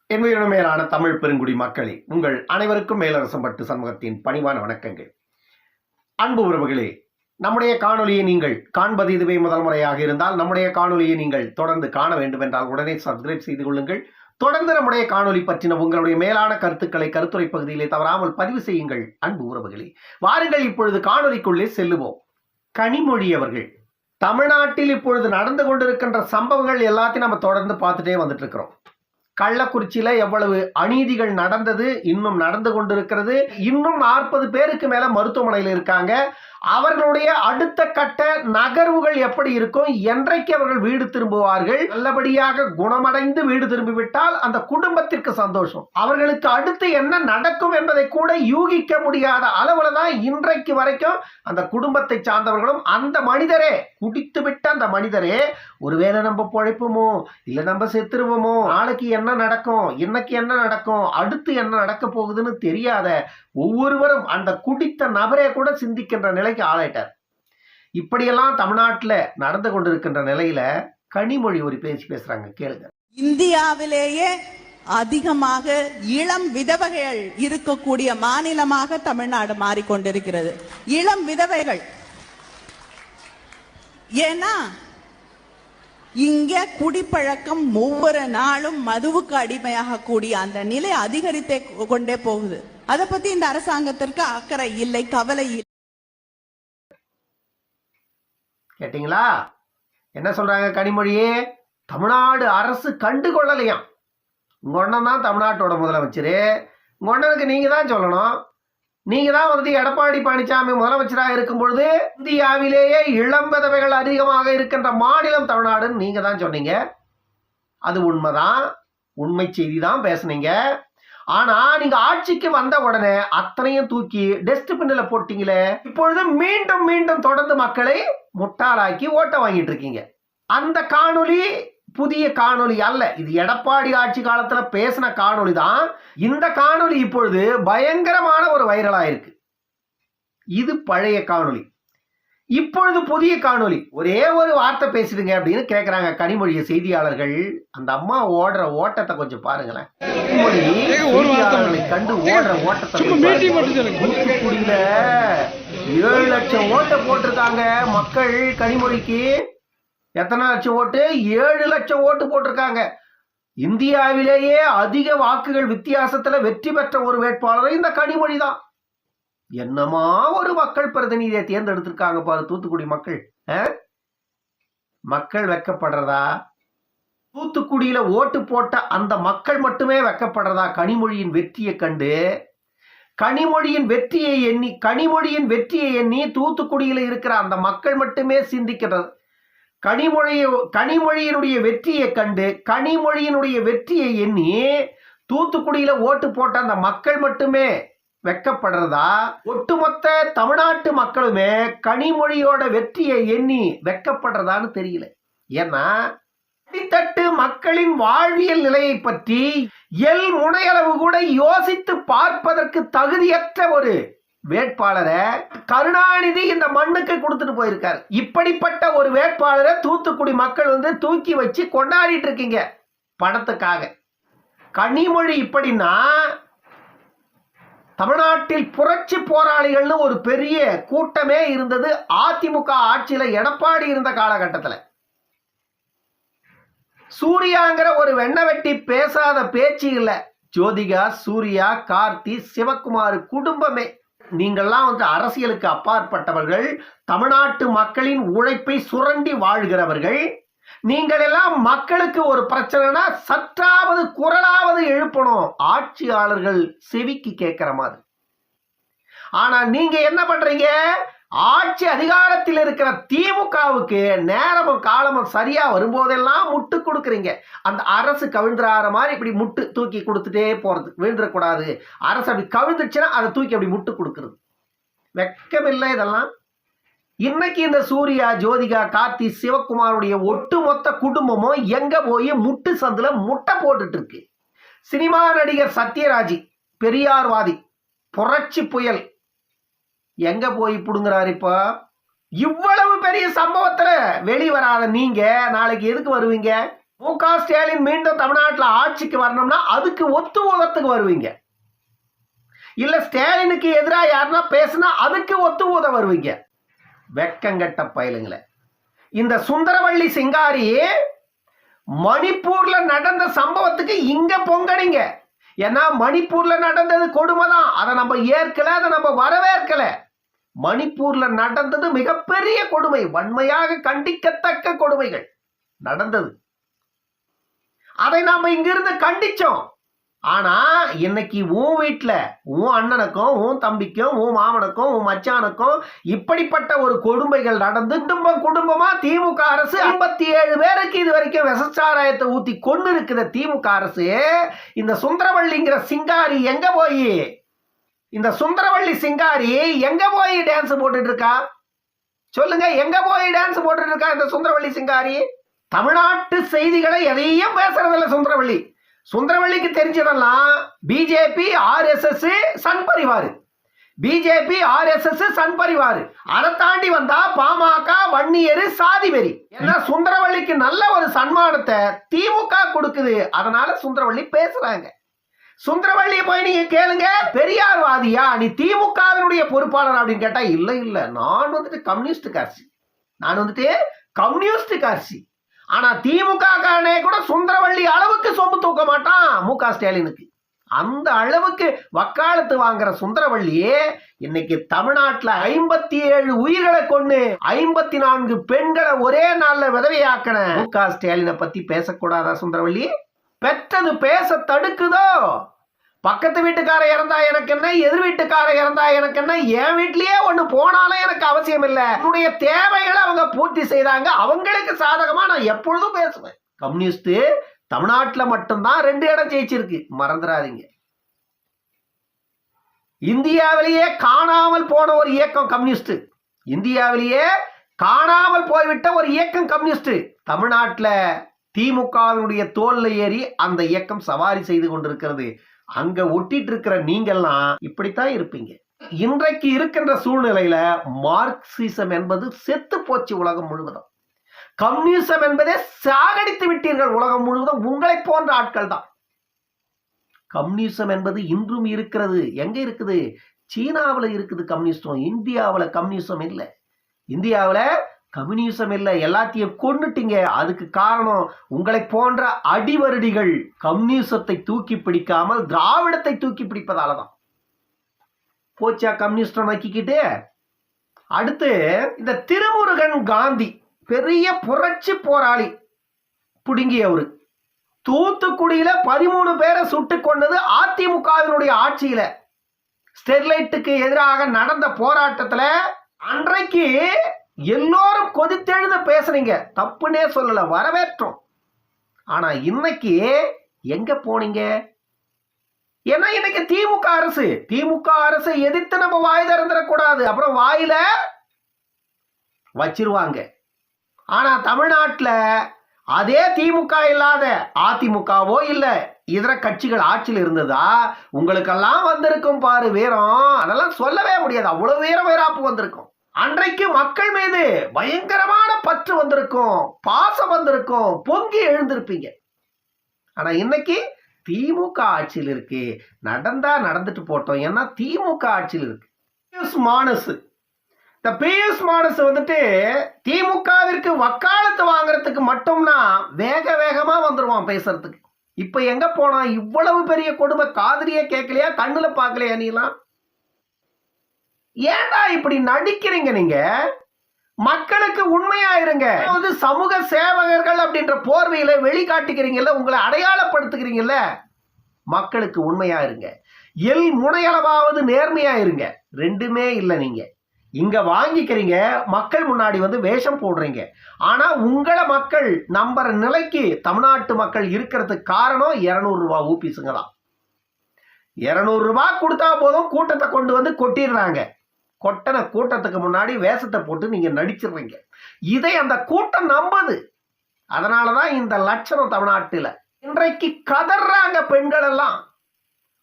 என் மேலான தமிழ் பெருங்குடி மக்களே, உங்கள் அனைவருக்கும் மேலரசம்பட்டு சமூகத்தின் பணிவான வணக்கங்கள். அன்பு உறவுகளே, நம்முடைய காணொலியை நீங்கள் காண்பது இதுவே முதல் முறையாக இருந்தால் நம்முடைய காணொலியை நீங்கள் தொடர்ந்து காண வேண்டும் என்றால் உடனே சப்ஸ்கிரைப் செய்து கொள்ளுங்கள். தொடர்ந்து நம்முடைய காணொலி பற்றின உங்களுடைய மேலான கருத்துக்களை கருத்துரை பகுதியிலே தவறாமல் பதிவு செய்யுங்கள். அன்பு உறவுகளே, வாருங்கள் இப்பொழுது காணொலிக்குள்ளே செல்லுவோம். கனிமொழி அவர்கள் தமிழ்நாட்டில் இப்பொழுது நடந்து கொண்டிருக்கின்ற சம்பவங்கள் எல்லாத்தையும் நம்ம தொடர்ந்து பார்த்துட்டே வந்துட்டு இருக்கிறோம். கள்ளக்குறிச்சியில எவ்வளவு அநீதிகள் நடந்தது, இன்னும் நடந்து கொண்டிருக்கிறது. இன்னும் 40 பேருக்கு மேல மருத்துவமனையில் இருக்காங்க. அவர்களுடைய அடுத்த கட்ட நகர்வுகள் எப்படி இருக்கும், என்றைக்கு அவர்கள் வீடு திரும்புவார்கள், நல்லபடியாக குணமடைந்து வீடு திரும்பிவிட்டால் அந்த குடும்பத்திற்கு சந்தோஷம். அவர்களுக்கு அடுத்து என்ன நடக்கும் என்பதை கூட யூகிக்க முடியாத அளவுல தான் இன்றைக்கு வரைக்கும் அந்த குடும்பத்தை சார்ந்தவர்களும் அந்த மனிதரே குடித்துவிட்ட அந்த மனிதரே ஒருவேளை நம்ம பொழைப்போமோ இல்ல நம்ம செத்துருவோமோ, நாளைக்கு என்ன நடக்கும், இன்னைக்கு என்ன நடக்கும், அடுத்து என்ன நடக்க போகுதுன்னு தெரியாத ஒவ்வொருவரும் அந்த குடித்த நபரே கூட சிந்திக்கின்ற நிலைக்கு ஆளாயிட்டார். இப்படியெல்லாம் தமிழ்நாட்டில் நடந்து கொண்டிருக்கின்ற நிலையில கனிமொழி ஒரு பேசுறாங்க, கேளுங்க. இந்தியாவிலேயே அதிகமாக இளம் விதவைகள் இருக்கக்கூடிய மாநிலமாக தமிழ்நாடு மாறிக்கொண்டிருக்கிறது. இளம் விதவைகள். ஏன்னா இங்க குடிப்பழக்கம் ஒவ்வொரு நாளும் மதுவுக்கு அடிமையாக கூடிய அந்த நிலை அதிகரித்தே கொண்டே போகுது. அதை பத்தி இந்த அரசாங்கத்திற்கு அக்கறை இல்லை, கவலை இல்லை. கேட்டீங்களா என்ன சொல்றாங்க கனிமொழியே? தமிழ்நாடு அரசு கண்டுகொள்ளலையாம். உங்க அண்ணன் தான் தமிழ்நாட்டோட முதலமைச்சர். உங்க அண்ணனுக்கு நீங்க தான் சொல்லணும். நீங்க தான் வந்துட்டு எடப்பாடி பழனிசாமி முதலமைச்சராக இருக்கும் பொழுது இந்தியாவிலேயே இளம் விதவைகள் அதிகமாக இருக்கின்ற மாநிலம் தமிழ்நாடுன்னு நீங்க தான் சொன்னீங்க. அது உண்மைதான், உண்மை செய்தி தான் பேசுனீங்க. ஆனா நீங்க ஆட்சிக்கு வந்த உடனே அத்தனையும் தூக்கி டஸ்ட்பின்ல போட்டீங்களே. இப்பொழுது மீண்டும் மீண்டும் தொடர்ந்து மக்களை முட்டாளாக்கி ஓட்ட வாங்கிட்டு இருக்கீங்க. அந்த காணொலி புதிய காணொலி அல்ல, இது எடப்பாடி ஆட்சி காலத்துல பேசின காணொலி தான். இந்த காணொலி இப்பொழுது பயங்கரமான ஒரு வைரலா இருக்கு. இது பழைய காணொலி, இப்பொழுது புதிய காணொலி. ஒரே ஒரு வார்த்தை பேசிடுங்க அப்படின்னு கேட்கிறாங்க கனிமொழிய செய்தியாளர்கள். அந்த அம்மா ஓடுற ஓட்டத்தை கொஞ்சம் பாருங்களேன். கனிமொழி செய்தியாளர்களை கண்டு ஓடுற ஓட்டத்தை தூத்துக்குடியில 7 லட்சம் ஓட்டை போட்டிருக்காங்க மக்கள். கனிமொழிக்கு எத்தனை லட்சம் ஓட்டு? 7 லட்சம் ஓட்டு போட்டிருக்காங்க. இந்தியாவிலேயே அதிக வாக்குகள் வித்தியாசத்துல வெற்றி பெற்ற ஒரு வேட்பாளர் இந்த கனிமொழி தான். என்னமா ஒரு மக்கள் பிரதிநிதியை தேர்ந்தெடுத்திருக்காங்க பாரு தூத்துக்குடி மக்கள். மக்கள் வெக்கப்படுறதா? தூத்துக்குடியில ஓட்டு போட்ட அந்த மக்கள் மட்டுமே வெக்கப்படுறதா? கனிமொழியின் வெற்றியை கண்டு, கனிமொழியின் வெற்றியை எண்ணி தூத்துக்குடியில இருக்கிற அந்த மக்கள் மட்டுமே சிந்திக்கிறது. கனிமொழியினுடைய வெற்றியை கண்டு, கனிமொழியினுடைய வெற்றியை எண்ணி தூத்துக்குடியில ஓட்டு போட்ட அந்த மக்கள் மட்டுமே வெக்கப்படுறதா? ஒட்டுமொத்த தமிழ்நாட்டு மக்களுமே கனிமொழியோட வெற்றியை எண்ணி வெக்கப்படுறதான்னு தெரியல. ஏன்னா அடித்தட்டு மக்களின் வாழ்வியல் நிலையை பற்றி எல் முனையளவு கூட யோசித்து பார்ப்பதற்கு தகுதியற்ற ஒரு வேட்பாளரை கருணாநிதி இந்த மண்ணுக்கு கொடுத்துட்டு போயிருக்காரு. இப்படிப்பட்ட ஒரு வேட்பாளரை தூத்துக்குடி மக்கள் தூக்கி வச்சு கொண்டாடிட்டு இருக்கீங்க பணத்துக்காக. கனிமொழி இப்படின்னா தமிழ்நாட்டில் புரட்சி போராளிகள்னு ஒரு பெரிய கூட்டமே இருந்தது அதிமுக ஆட்சியில எடப்பாடி இருந்த காலகட்டத்தில். சூர்யாங்கிற ஒரு வெண்ணவெட்டி பேசாத பேச்சு இல்லை. ஜோதிகா, சூர்யா, கார்த்தி, சிவகுமார் குடும்பமே. நீங்கள்லாம் அரசியலுக்கு அப்பாற்பட்டவர்கள், தமிழ்நாட்டு மக்களின் உழைப்பை சுரண்டி வாழ்கிறவர்கள். நீங்கள் எல்லாம் மக்களுக்கு ஒரு பிரச்சனைனா சற்றாவது குரலாவது எழுப்பணும், ஆட்சியாளர்கள் செவிக்கு கேட்கிற மாதிரி. ஆனா நீங்க என்ன பண்றீங்க? ஆட்சி அதிகாரத்தில் இருக்கிற திமுகவுக்கு நேரமும் காலமும் சரியா வரும்போதெல்லாம் முட்டு கொடுக்குறீங்க. அந்த அரசு கவிழ்ந்துறார மாதிரி இப்படி முட்டு தூக்கி கொடுத்துட்டே போறது. விழுந்துடக்கூடாது, அரசு அப்படி கவிழ்ந்துச்சுன்னா அதை தூக்கி அப்படி முட்டு கொடுக்கறது. வெக்கமில்லை இதெல்லாம்? இன்னைக்கு இந்த சூர்யா, ஜோதிகா, கார்த்தி, சிவகுமாருடைய ஒட்டுமொத்த குடும்பமும் எங்க போய் முட்டு சந்துல முட்டை போட்டுட்டு இருக்கு. சினிமா நடிகர் சத்யராஜ், பெரியார்வாதி, புரட்சி புயல் எங்க போய் புடுங்குறாரு? இப்ப இவ்வளவு பெரிய சம்பவத்துல வெளிவராத நீங்க நாளைக்கு எதுக்கு வருவீங்க? மு.க. ஸ்டாலின் மீண்டும் தமிழ்நாட்டில் ஆட்சிக்கு வரணும்னா அதுக்கு ஒத்து ஊதத்துக்கு வருவீங்க. இல்ல ஸ்டாலினுக்கு எதிராக யாருன்னா பேசினா அதுக்கு ஒத்து ஊத வருவீங்க. வெக்கங்கட்ட பயலுங்களே. இந்த சுந்தரவள்ளி சிங்காரி மணிப்பூர்ல நடந்த சம்பவத்துக்கு இங்க பொங்கடிங்க. ஏன்னா மணிப்பூர்ல நடந்தது கொடுமை தான். அதை நம்ம ஏற்கல, அதை நம்ம வரவேற்கல. மணிப்பூர்ல நடந்தது மிகப்பெரிய கொடுமை, வன்மையாக கண்டிக்கத்தக்க கொடுமைகள் நடந்தது. அதை நாம இங்கிருந்து கண்டிச்சோம். ஆனா இன்னைக்கு உன் வீட்டுல உன் அண்ணனுக்கும் உன் தம்பிக்கும் உன் மாமனுக்கும் உன் மச்சானுக்கும் இப்படிப்பட்ட ஒரு கொடுமைகள் நடந்து குடும்பமா திமுக அரசு 57 பேருக்கு இது வரைக்கும் விஷச்சாராயத்தை ஊத்தி கொண்டு இருக்கிற திமுக அரசு இந்த சுந்தரவள்ளிங்கிற சிங்காரி எங்க போய் இந்த சுந்தரவள்ளி சிங்காரி எங்க போய் டான்ஸ் போட்டுட்டு இருக்கா? சொல்லுங்க, எங்க போய் டான்ஸ் போட்டுட்டு இருக்கா இந்த சுந்தரவள்ளி சிங்காரி? தமிழ்நாட்டு செய்திகளை எதையும் பேசுறதில்ல சுந்தரவள்ளி. சுந்தரவள்ளிக்கு தெரிஞ்சதெல்லாம் BJP, RSS, Sangh Parivar. BJP, RSS, Sangh Parivar. அதை தாண்டி வந்தா பாமக, வன்னியர், சாதி வெறி. ஏன்னா சுந்தரவள்ளிக்கு நல்ல ஒரு சன்மானத்தை திமுக கொடுக்குது. அதனால சுந்தரவள்ளி பேசுறாங்க. சுந்தரவள்ளியை போய் நீங்க கேளுங்க, பெரியார்வாதியா நீ திமுகவினுடைய பொறுப்பாளர் அப்படின்னு கேட்டா இல்ல இல்ல நான் வந்துட்டு கம்யூனிஸ்ட் கட்சி, நான் வந்துட்டு கம்யூனிஸ்ட் கட்சி. ஆனா திமுக காரனே கூட சுந்தரவள்ளி அளவுக்கு சொம்பு தூக்க மாட்டான் மு.க. ஸ்டாலினுக்கு. அந்த அளவுக்கு வக்காலத்து வாங்குற சுந்தரவள்ளியே இன்னைக்கு தமிழ்நாட்டில் 57 உயிர்களை கொண்டு 54 பெண்களை ஒரே நாள்ல விதவையாக்கின மு.க. ஸ்டாலினை பத்தி பேசக்கூடாதா சுந்தரவள்ளி? பெற்றது பேச தடுக்குதோ? பக்கத்து வீட்டுக்கார இறந்தா எனக்கு என்ன, எதிர் வீட்டுக்கார இறந்தா எனக்கு என்ன, என் வீட்லயே ஒண்ணு போனாலும் எனக்கு அவசியம் இல்லை. என்னுடைய தேவைகளை அவங்க பூர்த்தி செய்தாங்க, அவங்களுக்கு சாதகமா நான் எப்பொழுதும் பேசுவேன். கம்யூனிஸ்ட் தமிழ்நாட்டில் மட்டும்தான் 2 இடம் ஜெயிச்சிருக்கு, மறந்துடாதீங்க. இந்தியாவிலேயே காணாமல் போன ஒரு இயக்கம் கம்யூனிஸ்ட். இந்தியாவிலேயே காணாமல் போய்விட்ட ஒரு இயக்கம் கம்யூனிஸ்ட். தமிழ்நாட்டில் திமுகவினுடைய தோல்ல ஏறி அந்த இயக்கம் சவாரி செய்து கொண்டிருக்கிறது. அங்க ஒட்டிட்டு இருக்கிற நீங்கெல்லாம் இப்படித்தான் இருப்பீங்க. இன்றைக்கு இருக்கின்ற சூழ்நிலையில மார்க்சிசம் என்பது செத்து போச்சு உலகம் முழுவதும். கம்யூனிசம் என்பதே சாகடித்து விட்டீர்கள் உலகம் முழுவதும். உங்களை போன்ற ஆட்கள் தான். கம்யூனிசம் என்பது இன்றும் இருக்கிறது. எங்க இருக்குது? சீனாவில் இருக்குது கம்யூனிஸ்டம். இந்தியாவில் கம்யூனிசம் இல்லை. இந்தியாவில் கம்யூனிசம் இல்லை, எல்லாத்தையும் கொண்டுட்டீங்க. அதுக்கு காரணம் உங்களை போன்ற அடிவருடிகள் கம்யூனிசத்தை தூக்கி பிடிக்காமல் திராவிடத்தை தூக்கி பிடிப்பதால தான். போச்சா கம்யூனிஸ்டம் நக்கிக்கிட்டு? அடுத்து இந்த திருமுருகன் காந்தி பெரிய புரட்சி போராளி புடுங்கியவரு. தூத்துக்குடியில 13 பேரை சுட்டு கொண்டது அதிமுகவினுடைய ஆட்சியில. ஸ்டெர்லைட்டுக்கு எதிராக நடந்த போராட்டத்துல அன்றைக்கு எல்லோரும் கொதித்தெழுந்து பேசுறீங்க, தப்புனே சொல்லல, வரவேற்றோம். ஆனா இன்னைக்கு எங்க போனீங்க? ஏன்னா இன்னைக்கு திமுக அரசு எதிர்த்து நம்ம வாய் திறந்துடக்கூடாது, அப்புறம் வாயில வச்சிருவாங்க. ஆனா தமிழ்நாட்டில் அதே திமுக இல்லாத அதிமுகவோ இல்ல இதர கட்சிகள் ஆட்சியில் இருந்ததா உங்களுக்கெல்லாம் வந்திருக்கும் பாரு வீரம், அதெல்லாம் சொல்லவே முடியாது. அவ்வளவு வீரம் வீராப்பு வந்திருக்கும். அன்றைக்கு மக்கள் மீது பயங்கரமான பற்று வந்திருக்கும், பாசம் வந்திருக்கும், பொங்கி எழுந்திருப்பீங்க. ஆனா இன்னைக்கு திமுக ஆட்சியில் இருக்கு. நடந்தா நடந்துட்டு போட்டோம், ஏன்னா திமுக ஆட்சியில் இருக்கு. பியூஷ் மானஸ் வந்துட்டு திமுகவிற்கு வக்காலத்து வாங்குறதுக்கு மட்டும்னா வேகமா வந்துருவான் பேசுறதுக்கு. இப்ப எங்க போனா? இவ்வளவு பெரிய கொடுமை காதுலயே கேட்கலையா, கண்ணுல பாக்கலையா? நீலாம் ஏன்டா இப்படி நடிக்கிறீங்க? நீங்க மக்களுக்கு உண்மையா இருங்க. சமூக சேவகர்கள் அப்படின்ற போர்வையில வெளிக்காட்டிக்கிறீங்கல்ல, உங்களை அடையாளப்படுத்துகிறீங்கல்ல. மக்களுக்கு உண்மையா இருங்க. எல் முனையளவாவது நேர்மையா இருங்க. ரெண்டுமே இல்லை. நீங்க இங்க வாங்கிக்கிறீங்க, மக்கள் முன்னாடி வந்து வேஷம் போடுறீங்க. ஆனா உங்களை மக்கள் நம்புற நிலைக்கு தமிழ்நாட்டு மக்கள் இருக்கிறதுக்கு காரணம் 200 ரூபாய் ஊபிசுங்க தான். 200 ரூபாய் கொடுத்தா போதும் கூட்டத்தை கொண்டு வந்து கொட்டிடுறாங்க. கொட்டன கூட்டத்துக்கு முன்னாடி வேஷத்தை போட்டு நீங்க நடிச்சிடுறீங்க. இதை அந்த கூட்டம் நம்புது. அதனாலதான் இந்த லட்சணம் தமிழ்நாட்டில் இன்றைக்கு கதறாங்க பெண்கள் எல்லாம்.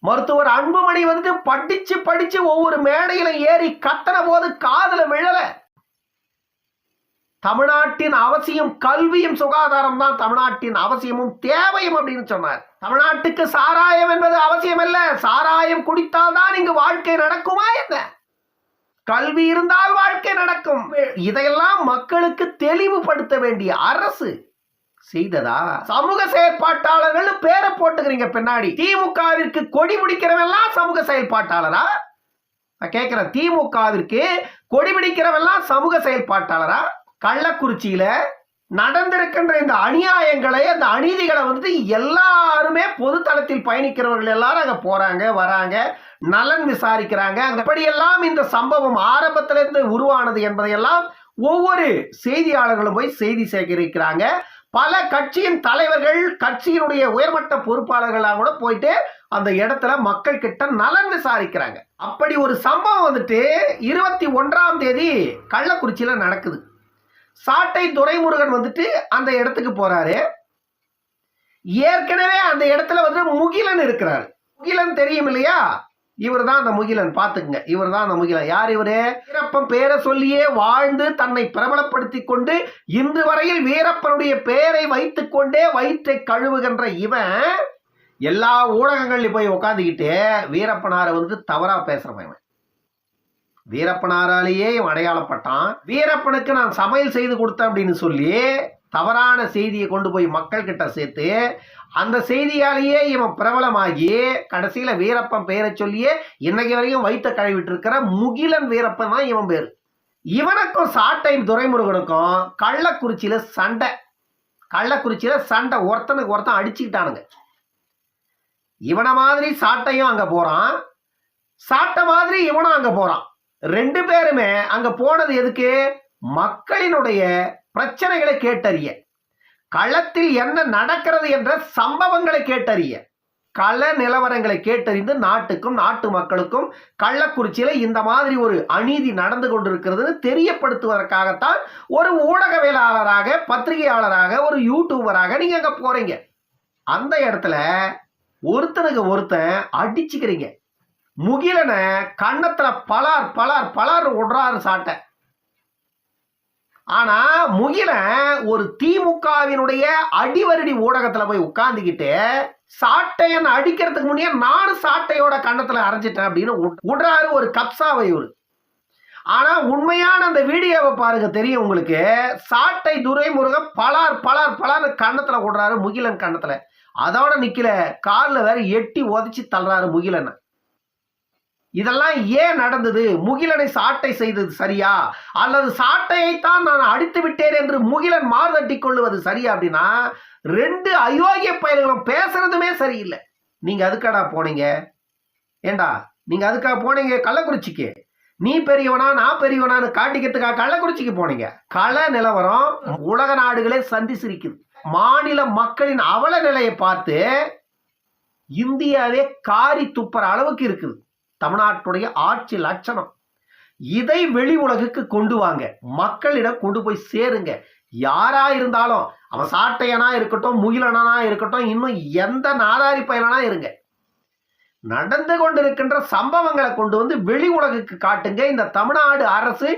மருத்துவர் அன்புமணி வந்து படிச்சு ஒவ்வொரு மேடையில ஏறி கத்தன போது காதுல விழல. தமிழ்நாட்டின் அவசியம் கல்வியும் சுகாதாரம் தான் தமிழ்நாட்டின் அவசியமும் தேவையும் அப்படின்னு சொன்னார். தமிழ்நாட்டுக்கு சாராயம் என்பது அவசியம் அல்ல, சாராயம் குடித்தால் தான் இங்கு வாழ்க்கை நடக்குமா என்ன? கல்வி இருந்தால் வாழ்க்கை நடக்கும். இதையெல்லாம் மக்களுக்கு தெளிவுபடுத்த வேண்டிய அரசு செய்ததா? சமூக செயற்பாட்டாளர்கள் பேரை போட்டுக்கிறீங்க பின்னாடி. திமுகவிற்கு கொடி பிடிக்கிறவெல்லாம் சமூக செயல்பாட்டாளரா? நான் கேட்கிறேன், திமுகவிற்கு கொடி பிடிக்கிறவெல்லாம் சமூக செயல்பாட்டாளரா? கள்ளக்குறிச்சியில நடந்திருக்கின்ற இந்த அநியாயங்களை, அந்த அநீதிகளை வந்து எல்லாருமே பொதுத்தளத்தில் பயணிக்கிறவர்கள் எல்லாரும் அங்க போறாங்க, வராங்க, நலன் விசாரிக்கிறாங்க. அப்படியெல்லாம் இந்த சம்பவம் ஆரம்பத்திலிருந்து உருவானது என்பதையெல்லாம் ஒவ்வொரு செய்தியாளர்களும் போய் செய்தி சேகரிக்கிறாங்க. பல கட்சியின் தலைவர்கள், கட்சியினுடைய உயர்மட்ட பொறுப்பாளர்களாக கூட போயிட்டு அந்த இடத்துல மக்கள் கிட்ட நலன் விசாரிக்கிறாங்க. அப்படி ஒரு சம்பவம் வந்துட்டு 21ஆம் தேதி கள்ளக்குறிச்சியில நடக்குது. சாட்டை துரைமுருகன் வந்துட்டு அந்த இடத்துக்கு போறாரு. ஏற்கனவே அந்த இடத்துல வந்து முகிலன் இருக்கிறாரு. முகிலன் தெரியும் இல்லையா? இவர் தான் அந்த முகிலன். பாத்துக்குங்க, இவர் தான் அந்த முகிலன். யார் இவரு? வீரப்பன் பேரை சொல்லியே வாழ்ந்து தன்னை பிரபலப்படுத்தி கொண்டு இன்று வரையில் வீரப்பனுடைய பெயரை வைத்துக் கொண்டே வயிற்றை கழுவுகின்ற இவன் எல்லா ஊடகங்கள்ல போய் உட்காந்துக்கிட்டு வீரப்பனாரை வந்து தவறா பேசுறவன். வீரப்பனாராலேயே இவன் அடையாளப்பட்டான். வீரப்பனுக்கு நான் சமையல் செய்து கொடுத்தேன் அப்படின்னு சொல்லி தவறான செய்தியை கொண்டு போய் மக்கள் கிட்ட சேர்த்து அந்த செய்தியாலேயே இவன் பிரபலமாகி கடைசியில வீரப்பன் பெயரை சொல்லியே இன்னைக்கு வரைக்கும் வைத்த கழுவிட்டு இருக்கிற முகிலன் வீரப்பன் தான் இவன் பேரு. இவனுக்கும் சாட்டை துரைமுருகனுக்கும் கள்ளக்குறிச்சியில சண்டை. கள்ளக்குறிச்சியில சண்டை, ஒருத்தனுக்கு ஒருத்தன் அடிச்சுக்கிட்டானுங்க. இவனை மாதிரி சாட்டையும் அங்க போறான், சாட்டை மாதிரி இவனும் அங்க போறான். ரெண்டு பேருமே அங்க போனது எதுக்கு? மக்களினுடைய பிரச்சனைகளை கேட்டறிய, களத்தில் என்ன நடக்கிறது என்ற சம்பவங்களை கேட்டறிய, கள நிலவரங்களை கேட்டறிந்து நாட்டுக்கும் நாட்டு மக்களுக்கும் கள்ளக்குறிச்சியில இந்த மாதிரி ஒரு அநீதி நடந்து கொண்டிருக்கிறது தெரியப்படுத்துவதற்காகத்தான் ஒரு ஊடகவியலாளராக, பத்திரிகையாளராக, ஒரு யூடியூபராக நீங்க அங்க போறீங்க. அந்த இடத்துல ஒருத்தனுக்கு ஒருத்தன் அடிச்சுக்கிறீங்க. முகிலனை கன்னத்துல பலார் பலார் பலார் விடுறாரு சாட்டை. ஆனா முகிலன் ஒரு திமுகவினுடைய அடிவருடி ஊடகத்துல போய் உட்கார்ந்துக்கிட்டு சாட்டையன் அடிக்கிறதுக்கு முன்னே நானும் சாட்டையோட கன்னத்துல அரைஞ்சிட்டேன் அப்படின்னு விடுறாரு ஒரு கப்சாவை இவரு. ஆனா உண்மையான அந்த வீடியோவை பாருங்க, தெரியும் உங்களுக்கு. சாட்டை துரைமுருகன் பலார் பலார் பலார்னு கன்னத்துல விடுறாரு முகிலன் கன்னத்துல. அதோட நிக்கல, கால்ல வேற எட்டி உதச்சி தள்ளுறாரு முகிலனை. இதெல்லாம் ஏன் நடந்தது? முகிலனை சாட்டை செய்தது சரியா, அல்லது சாட்டையைத்தான் நான் அடித்து விட்டேன் என்று முகிலன் மார்தட்டி கொள்ளுவது சரியா? அப்படின்னா ரெண்டு அயோக்கிய பயல்களும் பேசுறதுமே சரியில்லை. நீங்க அதுக்காடா போனீங்க? ஏண்டா நீங்க அதுக்காக போனீங்க கள்ளக்குறிச்சிக்கு? நீ பெரியவனா நான் பெரியவனான்னு காட்டிக்கிறதுக்காக கள்ளக்குறிச்சிக்கு போனீங்க. கள நிலவரம் உலக நாடுகளே சந்தி சிரிக்குது. மாநில மக்களின் அவல நிலையை பார்த்து இந்தியாவே காரி துப்புற அளவுக்கு இருக்குது தமிழ்நாட்டுடைய ஆட்சி லட்சணம். இதை வெளி உலகுக்கு கொண்டு வாங்க, மக்களிடம் கொண்டு போய் சேருங்க. யாரா இருந்தாலும், அவன் சாட்டையனா இருக்கட்டும், முகிலனா இருக்கட்டும், இன்னும் எந்த நாதாரி பயலனா இருங்க, நடந்து கொண்டிருக்கின்ற சம்பவங்களை கொண்டு வந்து வெளி உலகுக்கு காட்டுங்க. இந்த தமிழ்நாடு அரசு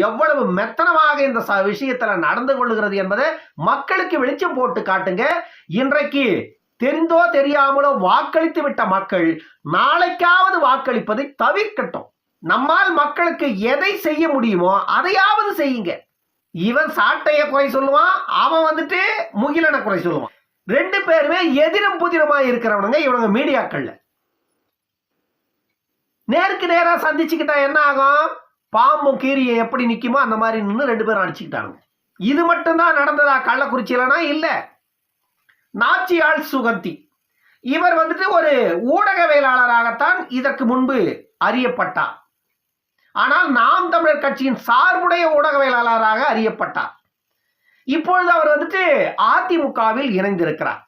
எவ்வளவு மெத்தனமாக இந்த விஷயத்துல நடந்து கொள்ளுகிறது என்பதை மக்களுக்கு வெளிச்சம் போட்டு காட்டுங்க. இன்றைக்கு தெரிந்தோ தெரியாமலோ வாக்களித்து விட்ட மக்கள் நாளைக்காவது வாக்களிப்பதை தவிர்க்கட்டும். நம்மால் மக்களுக்கு எதை செய்ய முடியுமோ அதையாவது செய்யுங்க. இவன் சாட்டைய குறை சொல்லுவான், அவன் வந்துட்டு முகிலனை குறை சொல்லுவான். ரெண்டு பேருமே எதிரும் புதிரமா இருக்கிறவனுங்க இவனுங்க. மீடியாக்கள்ல நேருக்கு நேரா சந்திச்சுக்கிட்டா என்ன ஆகும்? பாம்பும் கீரியும் எப்படி நிக்குமோ அந்த மாதிரி நின்று ரெண்டு பேரும் அடிச்சுக்கிட்டானுங்க. இது மட்டும்தான் நடந்ததா கள்ளக்குறிச்சியிலனா? இல்ல. நாச்சியாள் சுகந்தி இவர் வந்துட்டு ஒரு ஊடகவியலாளராகத்தான் இதற்கு முன்பு அறியப்பட்டார். ஆனால் நாம் தமிழர் கட்சியின் சார்புடைய ஊடகவியலாளராக அறியப்பட்டார். இப்பொழுது அவர் வந்துட்டு அதிமுகவில் இணைந்திருக்கிறார்.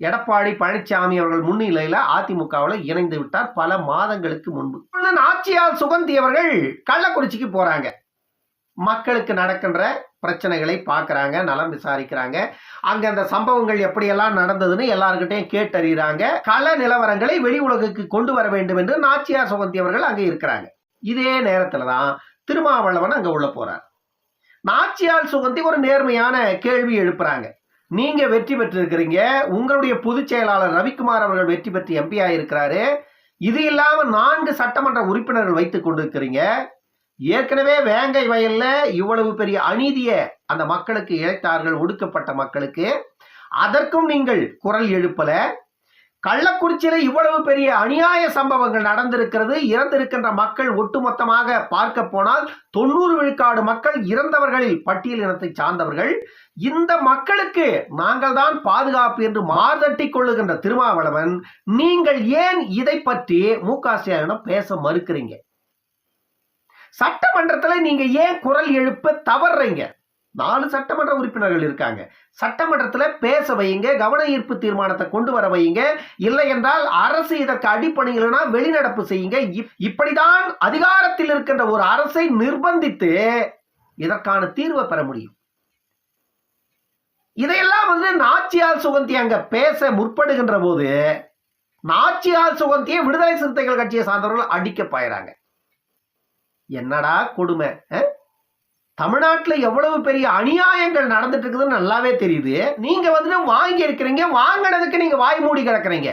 எடப்பாடி பழனிசாமி அவர்கள் முன்னிலையில அதிமுகவில் இணைந்து விட்டார் பல மாதங்களுக்கு முன்பு. நாச்சியாள் சுகந்தி அவர்கள் கள்ளக்குறிச்சிக்கு போறாங்க. மக்களுக்கு நடக்கின்ற பிரச்சனைகளை பார்க்கறாங்க, நலம் விசாரிக்கிறாங்க. அங்க அந்த சம்பவங்கள் எப்படியெல்லாம் நடந்ததுன்னு எல்லாருக்கிட்டையும் கேட்டறிகிறாங்க. கள நிலவரங்களை வெளி உலகுக்கு கொண்டு வர வேண்டும் என்று நாச்சியார் சுகந்தி அவர்கள் அங்க இருக்கிறாங்க. இதே நேரத்துல தான் திருமாவளவன் அங்க உள்ள போறார். நாச்சியால் சுகந்தி ஒரு நேர்மையான கேள்வி எழுப்புறாங்க. நீங்க வெற்றி பெற்றிருக்கிறீங்க, உங்களுடைய பொதுச் செயலாளர் ரவிக்குமார் அவர்கள் வெற்றி பெற்று எம்பி ஆயிருக்கிறாரு, இது இல்லாம 4 சட்டமன்ற உறுப்பினர்கள் வைத்துக் கொண்டிருக்கிறீங்க. ஏற்கனவே வேங்கை வயல்ல இவ்வளவு பெரிய அநீதியை அந்த மக்களுக்கு இழைத்தார்கள், ஒடுக்கப்பட்ட மக்களுக்கு. அதற்கும் நீங்கள் குரல் எழுப்பல. கள்ளக்குறிச்சியில இவ்வளவு பெரிய அநியாய சம்பவங்கள் நடந்திருக்கிறது. இறந்திருக்கின்ற மக்கள் ஒட்டுமொத்தமாக பார்க்க போனால் 90 விழுக்காடு மக்கள் இறந்தவர்களில் பட்டியல் இனத்தை சார்ந்தவர்கள். இந்த மக்களுக்கு நாங்கள் தான் பாதுகாப்பு என்று மார்தட்டி கொள்ளுகின்ற திருமாவளவன், நீங்கள் ஏன் இதை பற்றி மு.க. ஸ்டாலினிடம் பேச மறுக்கிறீங்க? சட்டமன்றத்தில் நீங்க ஏன் குரல் எழுப்ப தவறுறீங்க? 4 சட்டமன்ற உறுப்பினர்கள் இருக்காங்க. சட்டமன்றத்தில் பேச வையுங்க, கவன ஈர்ப்பு தீர்மானத்தை கொண்டு வர வையுங்க. இல்லை என்றால் அரசு இதற்கு அடிப்படையில்னா வெளிநடப்பு செய்யுங்க. இப்படிதான் அதிகாரத்தில் இருக்கின்ற ஒரு அரசை நிர்பந்தித்து இதற்கான தீர்வை பெற முடியும். இதையெல்லாம் நாச்சியால் சுகந்தி அங்க பேச முற்படுகின்ற போது நாச்சியால் சுகந்தியை விடுதலை சிறுத்தைகள் கட்சியை சார்ந்தவர்கள் அடிக்க பாயிறாங்க. என்னடா கொடுமை! தமிழ்நாட்டில் எவ்வளவு பெரிய அநியாயங்கள் நடந்துட்டு இருக்குதுன்னு நல்லாவே தெரியுது. நீங்க வாங்கி இருக்கிறீங்க, வாங்கினதுக்கு நீங்க வாய் மூடி கிடக்குறீங்க.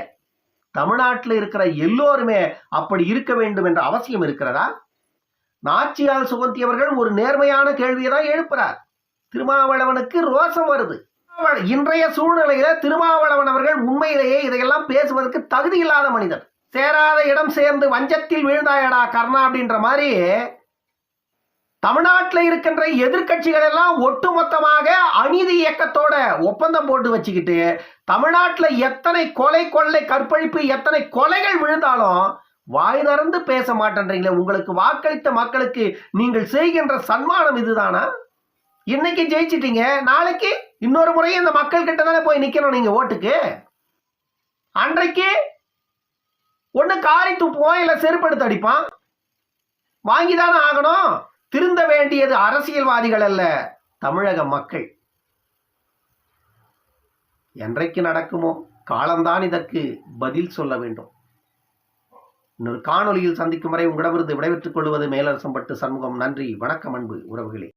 தமிழ்நாட்டில் இருக்கிற எல்லோருமே அப்படி இருக்க வேண்டும் என்ற அவசியம் இருக்கிறதா? நாச்சியால் சுகந்தி அவர்கள் ஒரு நேர்மையான கேள்வியை தான் எழுப்புறார். திருமாவளவனுக்கு ரோசம் வருது. இன்றைய சூழ்நிலையில திருமாவளவன் அவர்கள் உண்மையிலேயே இதையெல்லாம் பேசுவதற்கு தகுதி இல்லாத மனிதர். சேராத இடம் சேர்ந்து வஞ்சத்தில் வீழ்ந்தாயடா கர்ணா அப்படின்ற மாதிரி தமிழ்நாட்டில் இருக்கின்ற எதிர்கட்சிகள் எல்லாம் ஒட்டுமொத்தமாக அநீதி இயக்கத்தோட ஒப்பந்தம் போட்டு வச்சுக்கிட்டு தமிழ்நாட்டில் எத்தனை கொலை கொள்ளை கற்பழிப்பு எத்தனை கொலைகள் விழுந்தாலும் வாய் திறந்து பேச மாட்டேன்றீங்களே. உங்களுக்கு வாக்களித்த மக்களுக்கு நீங்கள் செய்கின்ற சன்மானம் இதுதானா? இன்னைக்கு ஜெயிச்சிட்டீங்க, நாளைக்கு இன்னொரு முறையும் இந்த மக்கள் கிட்ட தானே போய் நிக்கணும் நீங்க ஓட்டுக்கு. அன்றைக்கு ஒண்ணு காரி துப்புவான், இல்ல செருப்படுத்து அடிப்பான். வாங்கிதானே ஆகணும். திருந்த வேண்டியது அரசியல்வாதிகள் அல்ல, தமிழக மக்கள். என்றைக்கு நடக்குமோ காலம்தான் இதற்கு பதில் சொல்ல வேண்டும். இன்னொரு காணொலியில் சந்திக்கும் வரை உங்களிடமிருந்து விடைபெற்றுக் கொள்வது மேலரசம்பட்டு சண்முகம். நன்றி, வணக்கம் அன்பு உறவுகளே.